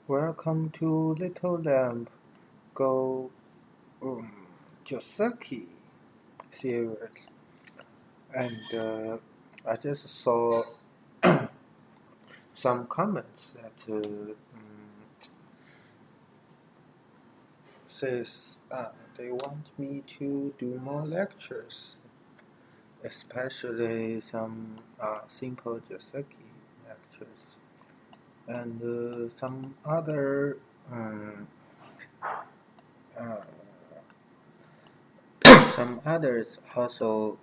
Welcome to Littlelamb Go Joseki series, and I just saw some comments that says they want me to do more lectures, especially some simple Joseki lectures, and some other um, uh, some others also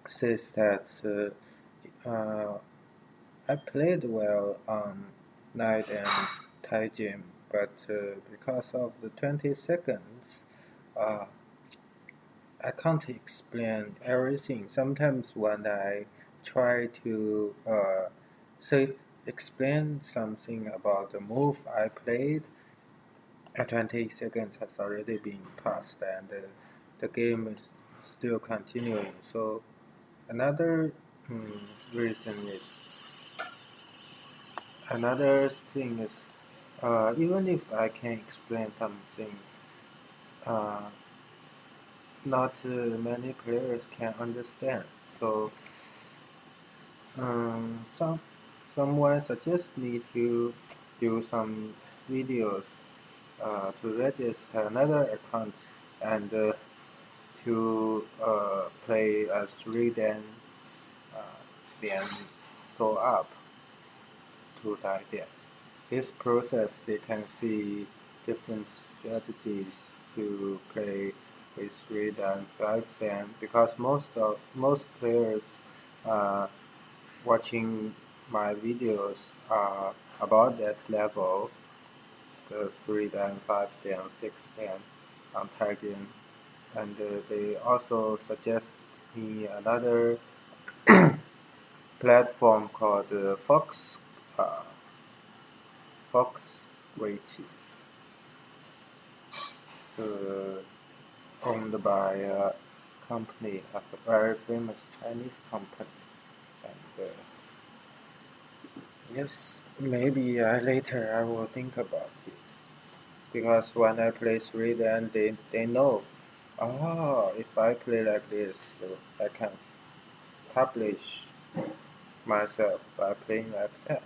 says that I played well on night and Thai gym, but because of the 20 seconds, uh, I can't explain everything. Sometimes when I try to say explain something about the move I played, 20 seconds has already been passed, and the game is still continuing. So another reason is another thing is even if I can explain something, uh, not many players can understand. So someone suggests me to do some videos to register another account and to play as three, then go up to like that. This process, they can see different strategies to play with 3 dan, 5 dan, because most players watching my videos are about that level, the 3 dan, 5 dan, 6 dan on target, and they also suggest me another platform called Fox Weighty. So owned by a company, a very famous Chinese company. And yes, maybe later I will think about it. Because when I play 3, then they know, if I play like this, so I can publish myself by playing like that.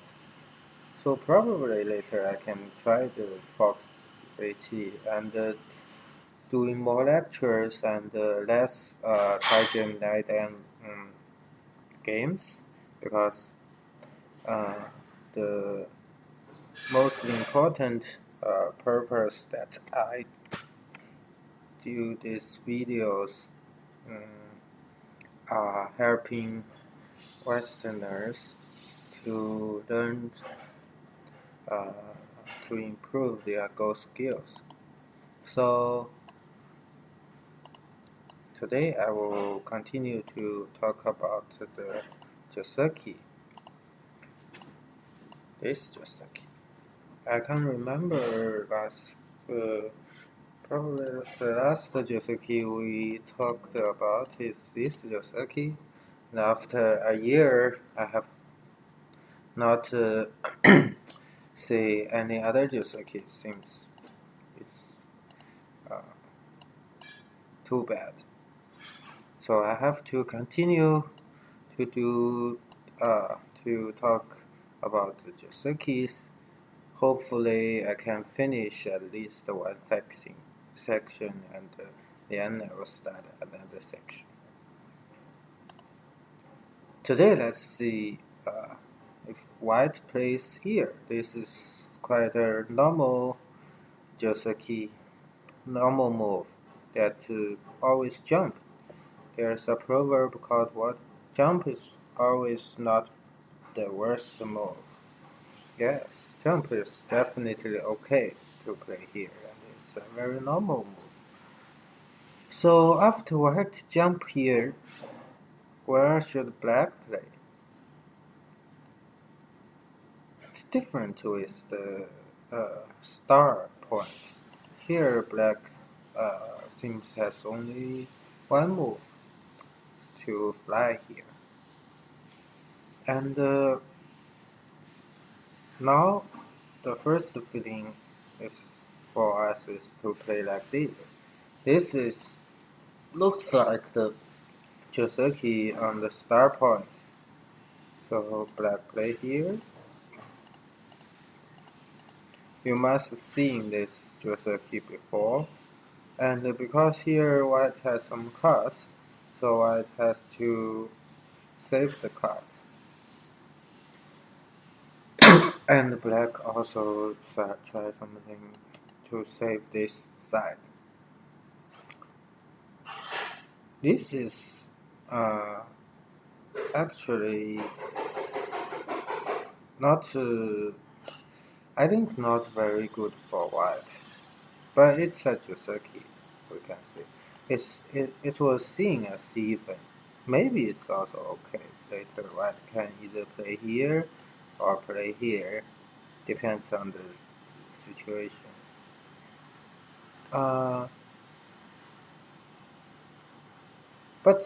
So probably later I can try the Fox AT and doing more lectures and less Taijin night and games, because uh, the most important purpose that I do these videos um, are helping Westerners to learn uh, to improve their Go skills. So today I will continue to talk about the Joseki. This Joseki. I can remember probably the last Joseki we talked about is this Joseki. And after a year, I have not see any other Joseki. Seems it's uh, too bad. So I have to continue to do to talk about the Josekis. Hopefully, I can finish at least one section, and then I will start another section. Today, let's see if white plays here. This is quite a normal Joseki, normal move that always jump. There's a proverb called what? Jump is always not the worst move. Yes, jump is definitely okay to play here, and it's a very normal move. So after white jump here, where should black play? It's different with the star point. Here black seems has only one move to fly here. And now the first feeling is for us is to play like this. This is looks like the Joseki on the star point. So black play here. You must have seen this Joseki before. And because here white has some cards, so white has to save the card. And black also try something to save this side. This is actually not, I think not very good for white, but it's a Joseki, we can see. It was seen as even. Maybe it's also okay. Later white can either play here or play here, depends on the situation. Uh, but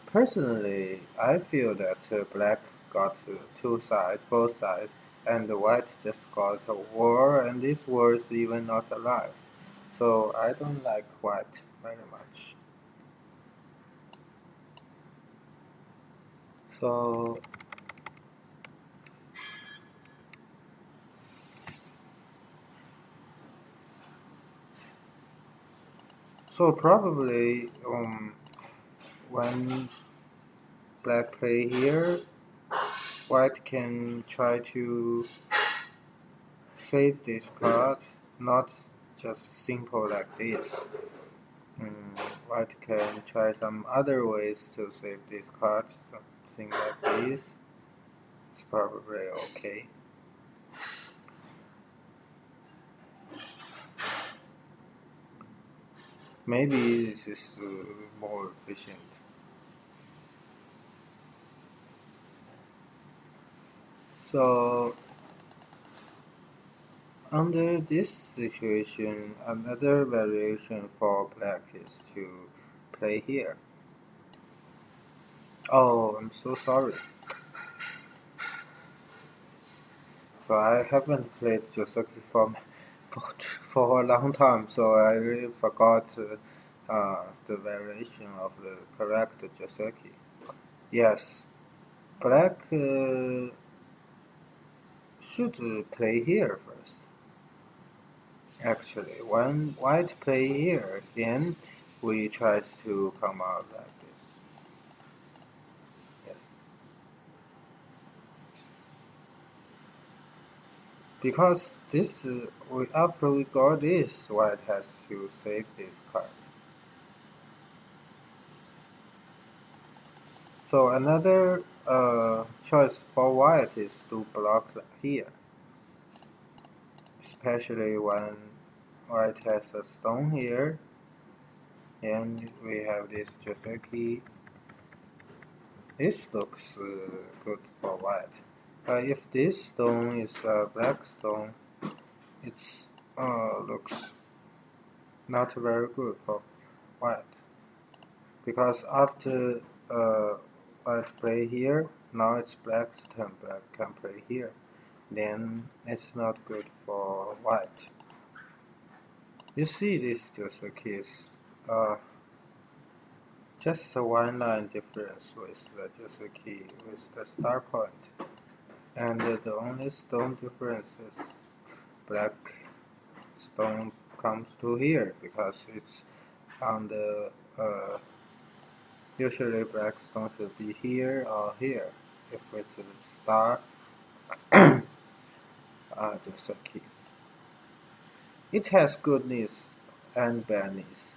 personally, I feel that black got two sides, both sides, and the white just got a war, and this war is even not alive. So I don't like white very much. So probably when black play here, white can try to save this card, not just simple like this. White can try some other ways to save these cards, something like this. It's probably okay. Maybe this is more efficient. So under this situation, another variation for black is to play here. Oh, I'm so sorry. So I haven't played Joseki for a long time, so I really forgot the variation of the correct Joseki. Yes, black should play here first. Actually, when white play here, then we try to come out like this. Yes, because this after we got this, white has to save this card. So another choice for white is to block here, especially when white has a stone here, and we have this Joseki. This looks good for white. If this stone is a black stone, it looks not very good for white. Because after white play here, now it's black's turn, black can play here. Then it's not good for white. You see this Joseki is just a one line difference with the Joseki with the star point. And the only stone difference is black stone comes to here because it's on the usually black stone should be here or here. If it's a star, just a key. It has goodness and badness.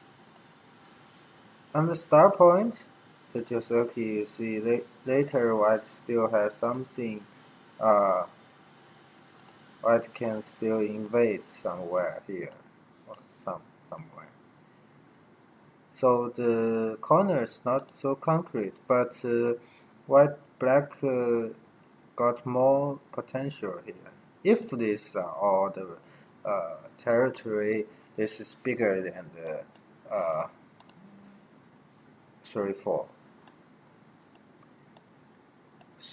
On the star point, the Joseki you see later white still has something white can still invade somewhere here or somewhere. So the corner is not so concrete, but white black got more potential here. If this all the territory, this is bigger than the 3-4.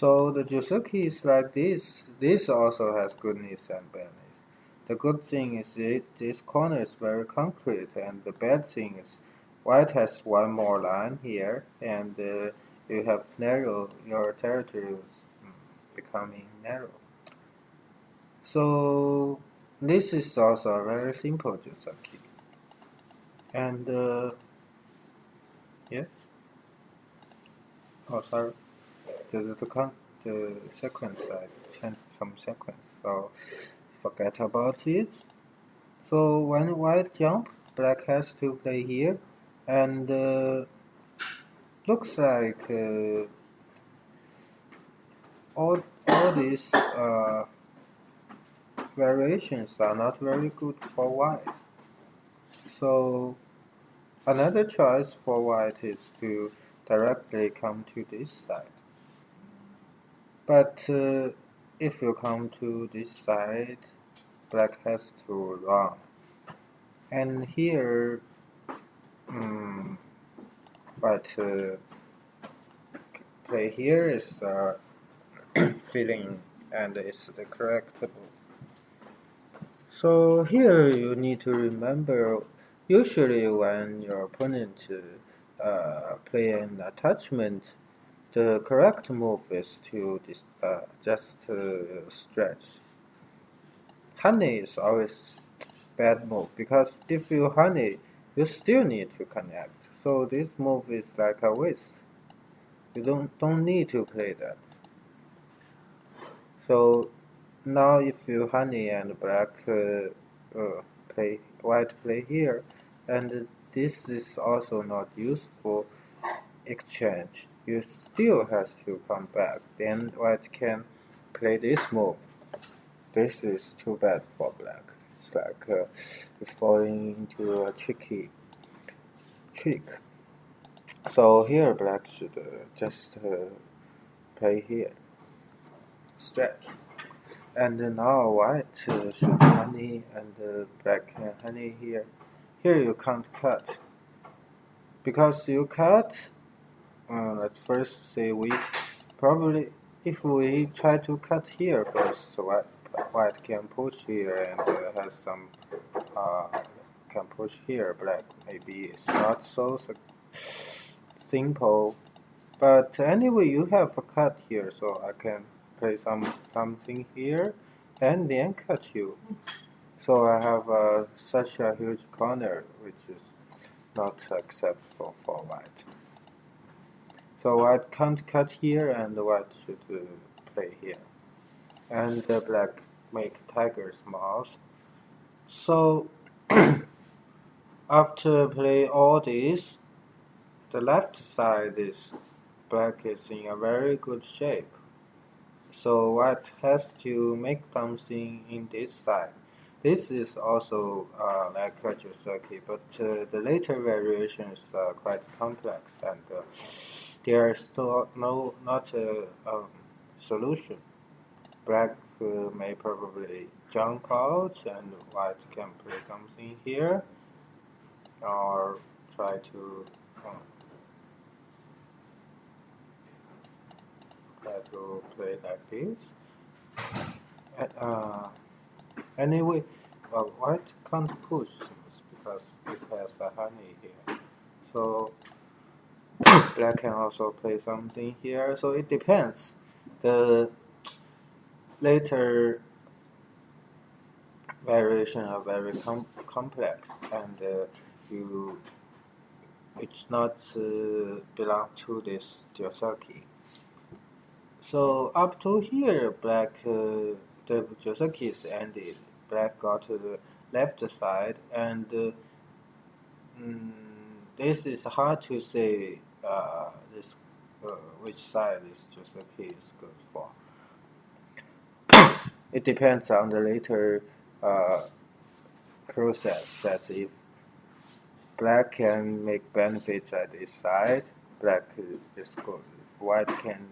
So the Joseki is like this. This also has goodness and badness. The good thing is this corner is very concrete, and the bad thing is white has one more line here, and you have narrow. Your territory is becoming narrow. So this is also a very simple Joseki. And yes, oh sorry, the sequence I changed some sequence, so forget about it. So when white jump, black has to play here, and looks like all these variations are not very good for white. So another choice for white is to directly come to this side. But if you come to this side, black has to run. And here, but play here is filling and it's the correct move. So here you need to remember, usually when your opponent play an attachment, the correct move is to just stretch. Honey is always bad move because if you honey, you still need to connect. So this move is like a waste. You don't need to play that. So now if you honey and black play white play here, and this is also not useful exchange. You still has to come back. Then white can play this move. This is too bad for black. It's like falling into a trick. So here black should just play here, stretch. And now white should honey and black can honey here. Here you can't cut. Because you cut, let's first say we probably, if we try to cut here first, white can push here and has some, can push here, black maybe it's not so simple. But anyway, you have a cut here, so I can play something here and then cut you. So I have such a huge corner, which is not acceptable for white. So white can't cut here, and white should play here. And black make tiger's mouth. So after play all this, the left side is black is in a very good shape. So white has to make something in this side. This is also like a joseki, but the later variations are quite complex, and there is still not a solution. Black may probably jump out, and white can play something here, or try to play like this. Anyway, white can't push because it has a honey here. So black can also play something here. So it depends. The later variation are very complex, and it's not belong to this joseki. So up to here, black the joseki is ended. Black got to the left side, and this is hard to say this which side this joseki is good for. It depends on the later process. That if black can make benefits at this side, black is good. If white can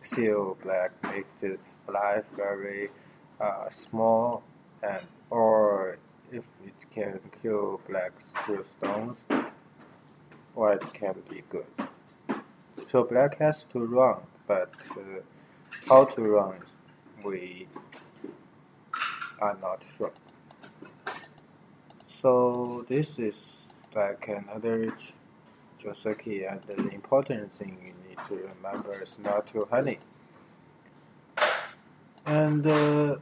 seal black, make the life very small, and or if it can kill black's two stones, white can be good. So black has to run, but how to run, we are not sure. So this is like another Joseki, and the important thing you need to remember is not to honey. And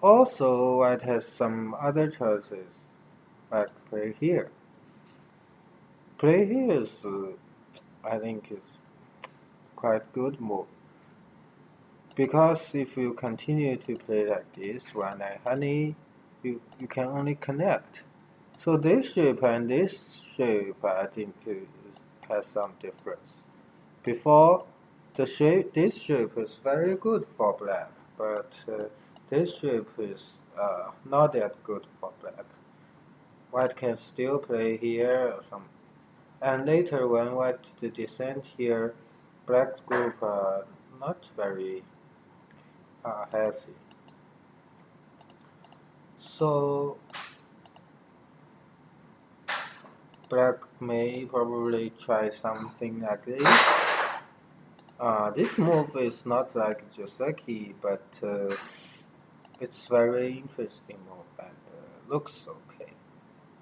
also it has some other choices, like play here. Play here is, I think, is quite good move. Because if you continue to play like this, when I honey, you can only connect. So this shape and this shape, I think, has some difference. Before, this shape is very good for black, but this shape is not that good for black. White can still play here or some, and later when white the descent here, black's group are not very healthy. So black may probably try something like this. This move is not like Joseki, but it's very interesting move and looks okay.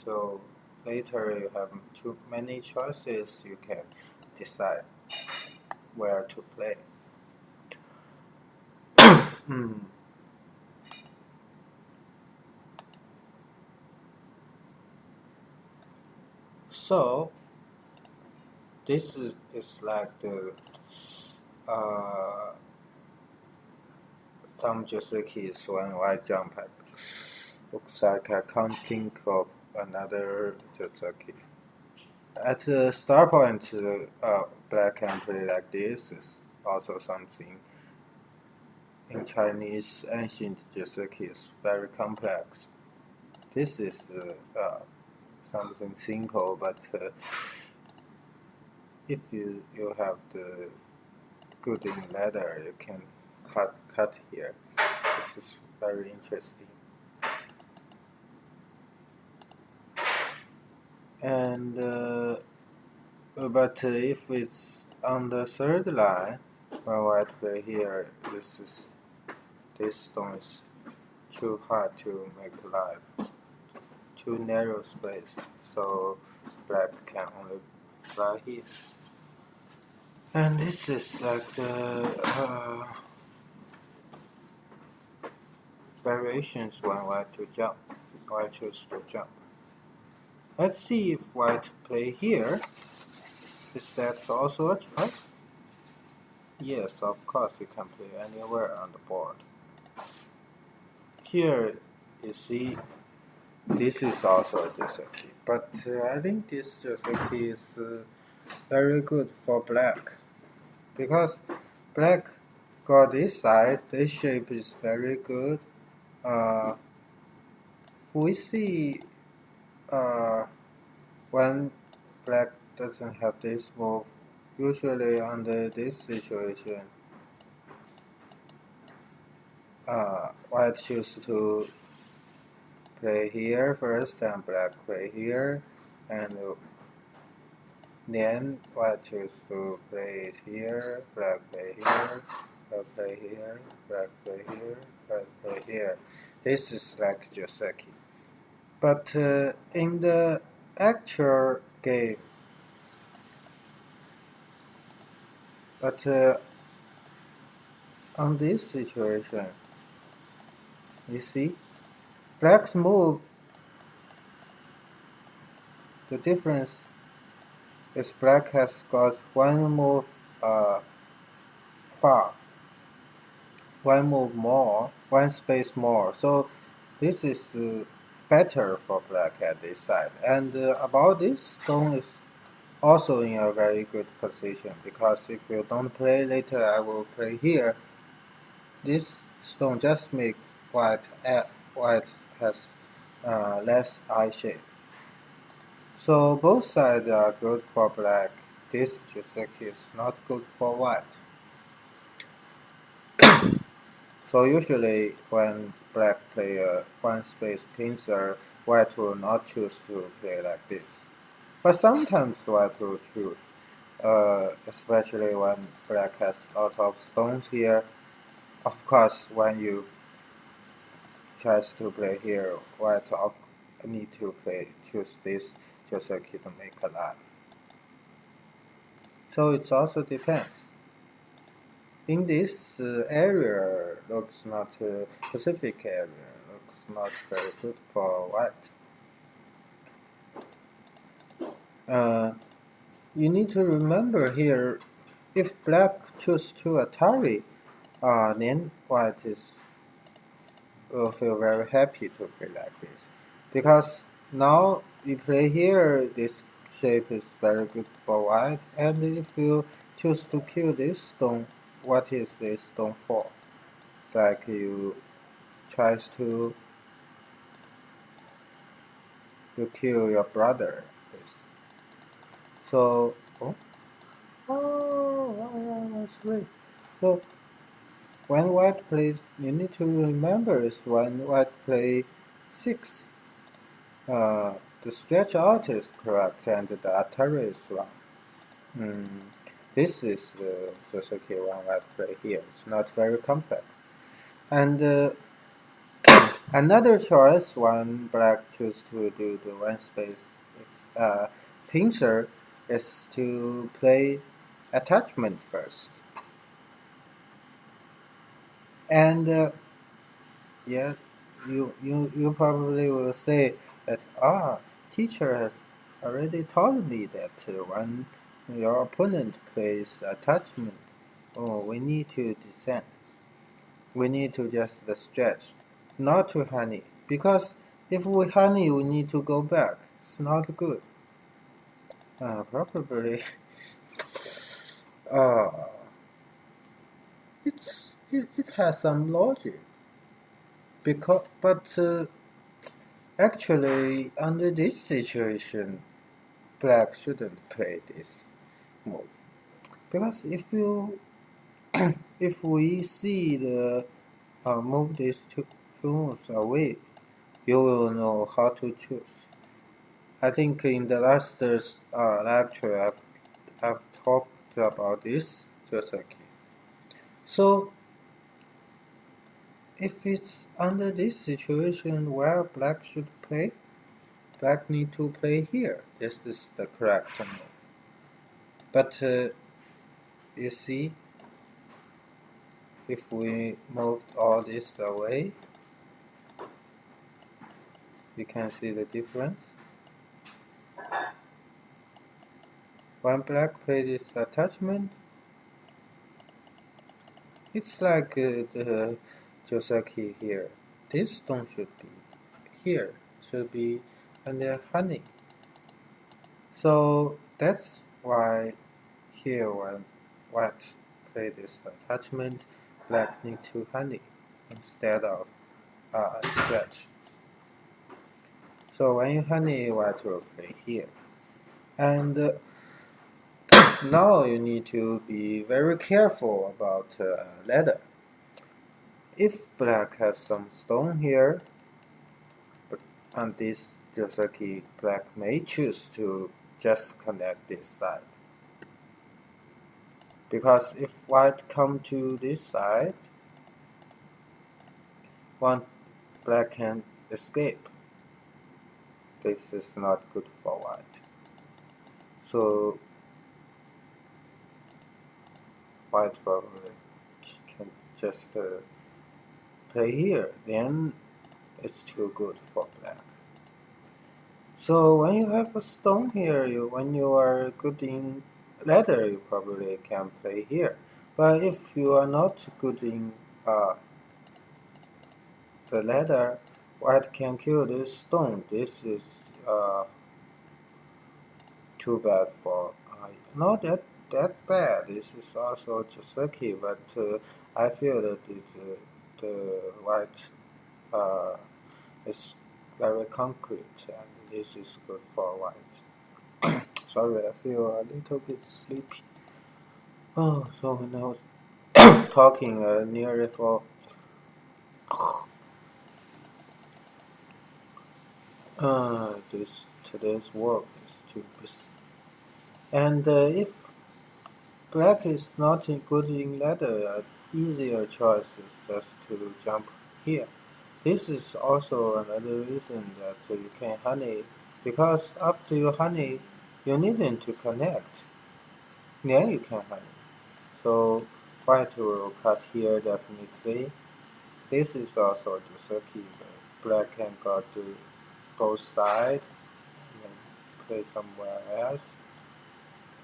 So later you have too many choices, you can decide where to play. So this is like the uh, some Josekis when I jump at. Looks like I can't think of another Joseki. At the start point, black can play like this is also something in Chinese ancient Joseki is very complex. This is something simple, but if you have the good in leather, you can cut here. This is very interesting. And but if it's on the third line, when white play here, this stone is too hard to make live, too narrow space, so black can only fly here. And this is like the variations when white to jump. White choose to jump. Let's see if white play here. Is that also a choice? Yes, of course you can play anywhere on the board. Here you see this is also a Joseki, but I think this Joseki is very good for black because black got this side. This shape is very good. We see when black doesn't have this move, usually under this situation, white choose to play here first and black play here, and then white choose to play it here, black play here, black play here, black play here, black play here. This is like Joseki. But in the actual game, but on this situation, you see, black's move, the difference is black has got one move far, one move more, one space more. So this is better for black at this side. And about this stone is also in a very good position because if you don't play later, I will play here. This stone just makes white has less eye shape. So both sides are good for black. This Joseki is not good for white. So usually when black play a one space pincer, white will not choose to play like this. But sometimes white will choose, especially when black has lots of stones here. Of course, when you tries to play here, white of need to choose this Joseki to make a life. So it also depends. In this area, looks not Pacific area, looks not very good for white. Uh, you need to remember here, if black choose to Atari, then white will feel very happy to play like this, because now you play here, this shape is very good for white, and if you choose to kill this stone, what is this stone for? It's like you tries to kill your brother. This. So, that's great. So when white plays, you need to remember is when white play 6, uh, the stretch out is correct and the Atari is wrong. Mm, this is the Joseki one white play here. It's not very complex. And another choice when black choose to do the one space pincer is to play attachment first. And yeah, you probably will say that teacher has already told me that when your opponent plays attachment, we need to descend. We need to just stretch, not to honey, because if we honey, we need to go back. It's not good. Probably, uh, it has some logic, because but actually under this situation, black shouldn't play this move, because if we see the move these two moves away, you will know how to choose. I think in the last lecture I've talked about this Joseki. So if it's under this situation where black should play, black need to play here. This is the correct move. But you see, if we moved all this away, you can see the difference. When black plays this attachment, it's like the Joseki here. This stone should be here, should be under honey. So that's why here when white play this attachment, black need to honey instead of stretch. So when you honey, white will play here. And now you need to be very careful about ladder. If black has some stone here, on this Joseki, black may choose to just connect this side. Because if white come to this side, one black can escape. This is not good for white. So white probably can just play here. Then it's too good for black. So when you have a stone here, when you are good in ladder, you probably can play here. But if you are not good in the ladder, white can kill this stone. This is too bad for not that bad. This is also Joseki, but I feel that the white is very concrete, and this is good for white. Sorry, I feel a little bit sleepy. Oh, so now talking nearly for this today's work is too busy. And if black is not good in ladder, easier choice is just to jump here. This is also another reason that you can honey, because after you honey, you needn't to connect. Then you can honey. So white will cut here definitely. This is also Joseki. Black can go to both sides and play somewhere else.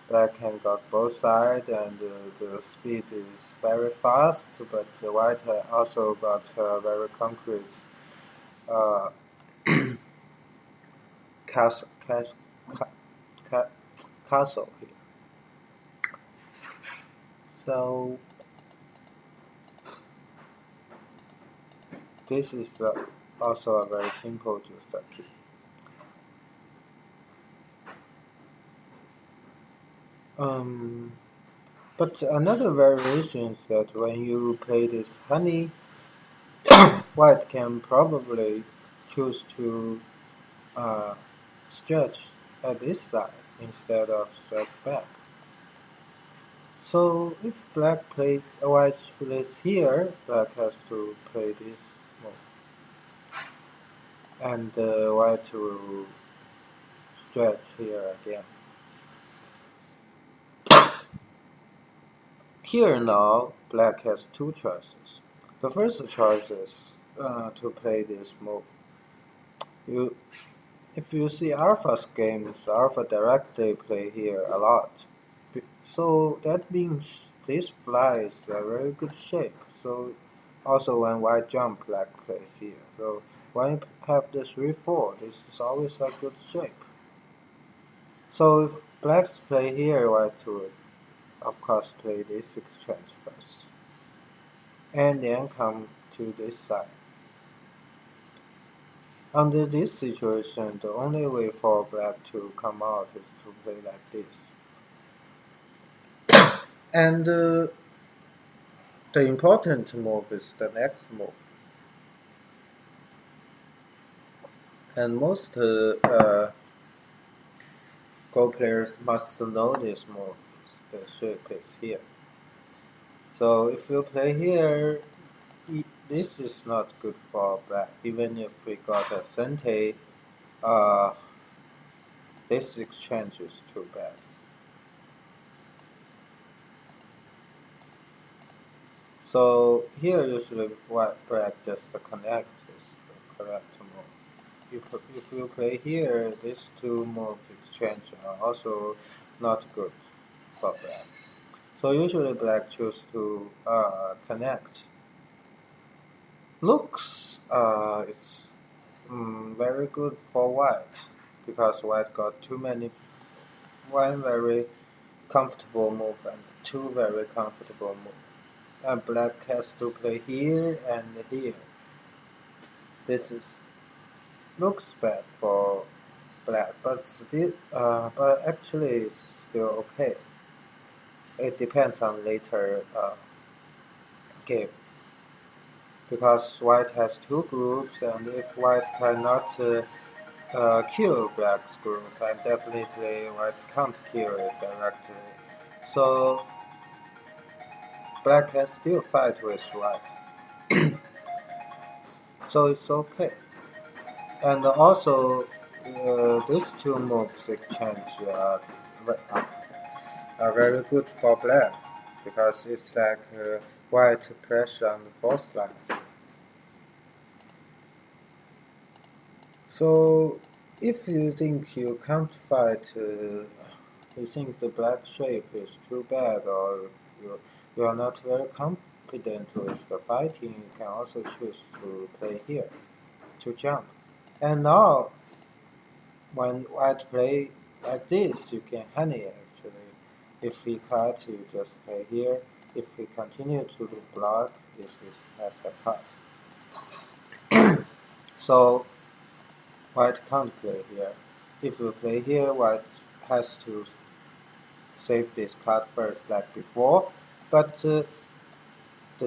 Black can go both sides and the speed is very fast, but white also got very concrete uh, castle, castle, ca- castle here. So this is also a very simple Joseki. Um, but another variation is that when you play this honey, white can probably choose to uh, stretch at this side instead of stretch back. So if black play white plays here, black has to play this move, and white will stretch here again. Here now, black has two choices. The first choice is to play this move. You If you see Alpha's games, Alpha directly play here a lot. So that means this fly is a very good shape. So also when white jump, black plays here. So when you have the 3-4, this is always a good shape. So if black play here, white would of course play this exchange first. And then come to this side. Under this situation, the only way for black to come out is to play like this. And the important move is the next move. And most Go players must know this move. The shape is here. So if you play here, this is not good for black. Even if we got a sente, uh, this exchange is too bad. So here usually white black just connect is the correct move. If you play here, these two moves exchange are also not good for black. So usually black choose to connect. Looks it's very good for white because white got one very comfortable move and two very comfortable moves. And black has to play here and here. This is looks bad for black, but actually it's still okay. It depends on later game because white has two groups, and if white cannot kill black's group, and definitely white can't kill it directly, so black can still fight with white. So it's okay. And also, these two moves exchange are very good for black because it's like white pressure on the fourth line. So if you think you can't fight, you think the black shape is too bad, or you are not very confident with the fighting, you can also choose to play here to jump. And now when white play like this, you can honey actually. If we cut, you just play here. If we continue to block, this is as a cut. So white can't play here. If we play here, white has to save this cut first like before. But the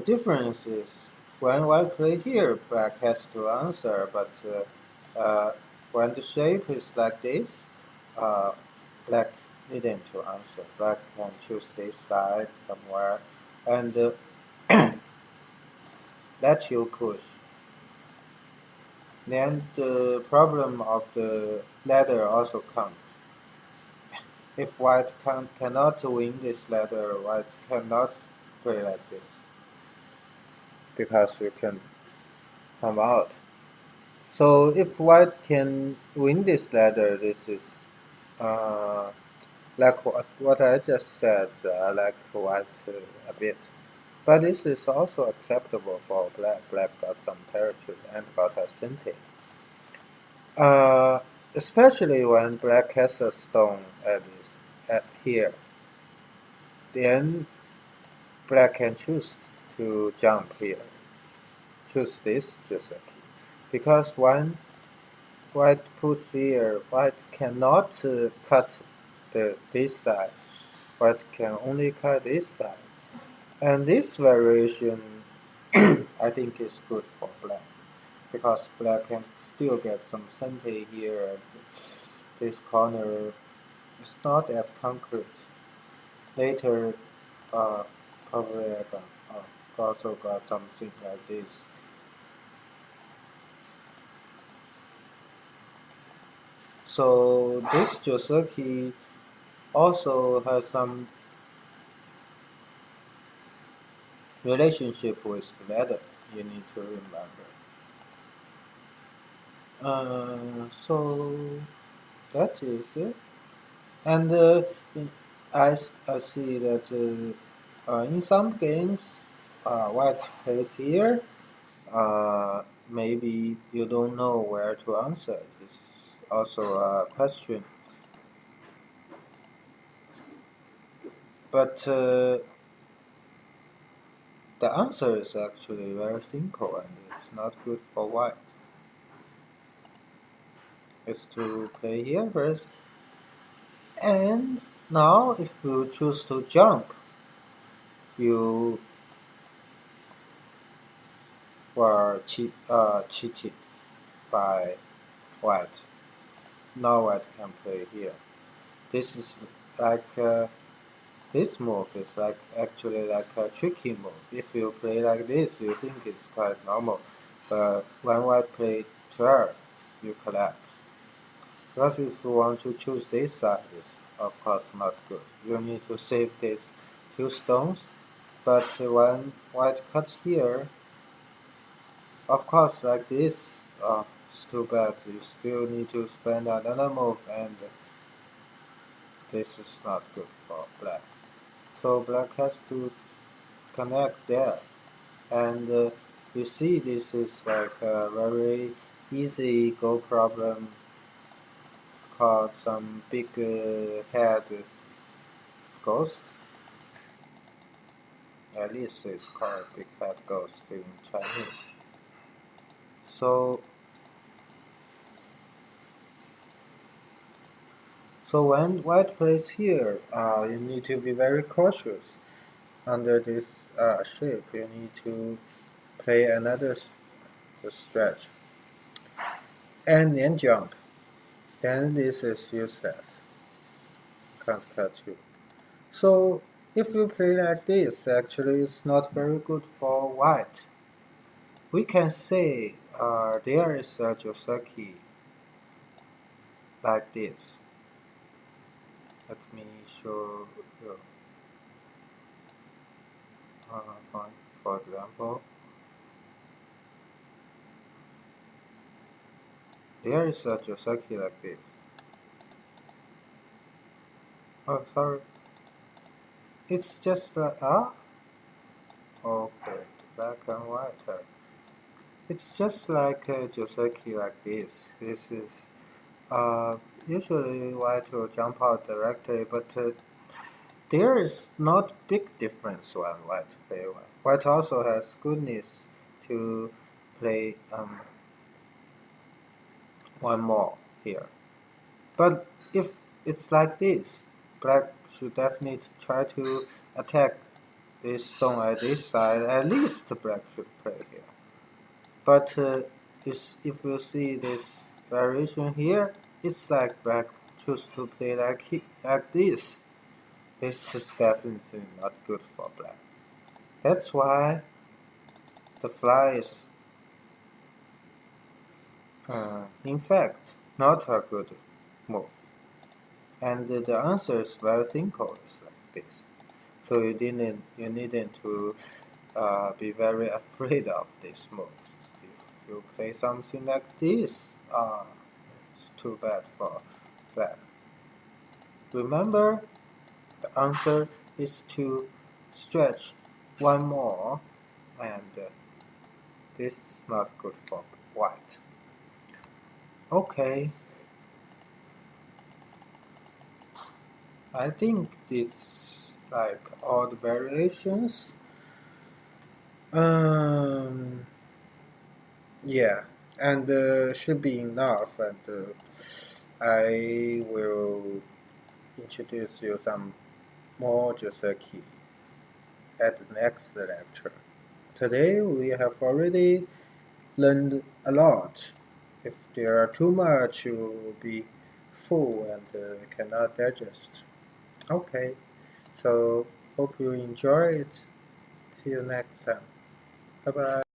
difference is when white play here, black has to answer. But when the shape is like this, uh, black needn't to answer. Black can choose this side somewhere, and let you push. Then the problem of the ladder also comes. If white cannot win this ladder, white cannot play like this because you can come out. So if white can win this ladder, this is uh, like what I just said, like white a bit. But this is also acceptable for black. Black got some territory and got a center. Uh, Especially when black has a stone at here, then black can choose to jump here. Choose this Joseki. Because when white puts here, white cannot cut this side. White can only cut this side. And this variation I think is good for black. Because black can still get some center here and this corner is not at concrete. Later, uh, probably I got, also got something like this. So this Joseki also has some relationship with leather. You need to remember. So that is it. And I see that in some games, white plays here. Maybe you don't know where to answer. This is also a question. But the answer is actually very simple and it's not good for white. It's to play here first. And now if you choose to jump, you were cheated by white. Now white can play here. This is like this move is actually like a tricky move. If you play like this, you think it's quite normal. But when white play 12, you collapse. Because if you want to choose this side, it's of course not good. You need to save these two stones. But when white cuts here, of course like this, it's too bad. You still need to spend another move and this is not good for black. So black has to connect there. And you see this is like a very easy go problem called some big head ghost. At least it's called big head ghost in Chinese. So when white plays here, you need to be very cautious. Under this shape, you need to play another stretch and then jump. Then this is useless. Can't catch you. So if you play like this, actually it's not very good for white. We can say there is a Joseki like this. Let me show you. For example, there is a Joseki like this. Oh, sorry. It's just like okay, black and white. It's just like a Joseki like this. This is usually white will jump out directly, but there is not big difference when white play white. White also has goodness to play one more here. But if it's like this, black should definitely try to attack this stone at this side. At least black should play here. But if you see this variation here, it's like black choose to play like this. This is definitely not good for black. That's why The fly is, in fact, not a good move. And the answer is very simple, it's like this. So you needn't to be very afraid of this move. If you play something like this, it's too bad for black. Remember, the answer is to stretch one more, and this is not good for white. Okay, I think this like all the variations. Um, yeah, and should be enough, and I will introduce you some more Joseki at the next lecture. Today we have already learned a lot. If there are too much, you will be full and cannot digest. Okay, so hope you enjoy it. See you next time. Bye bye.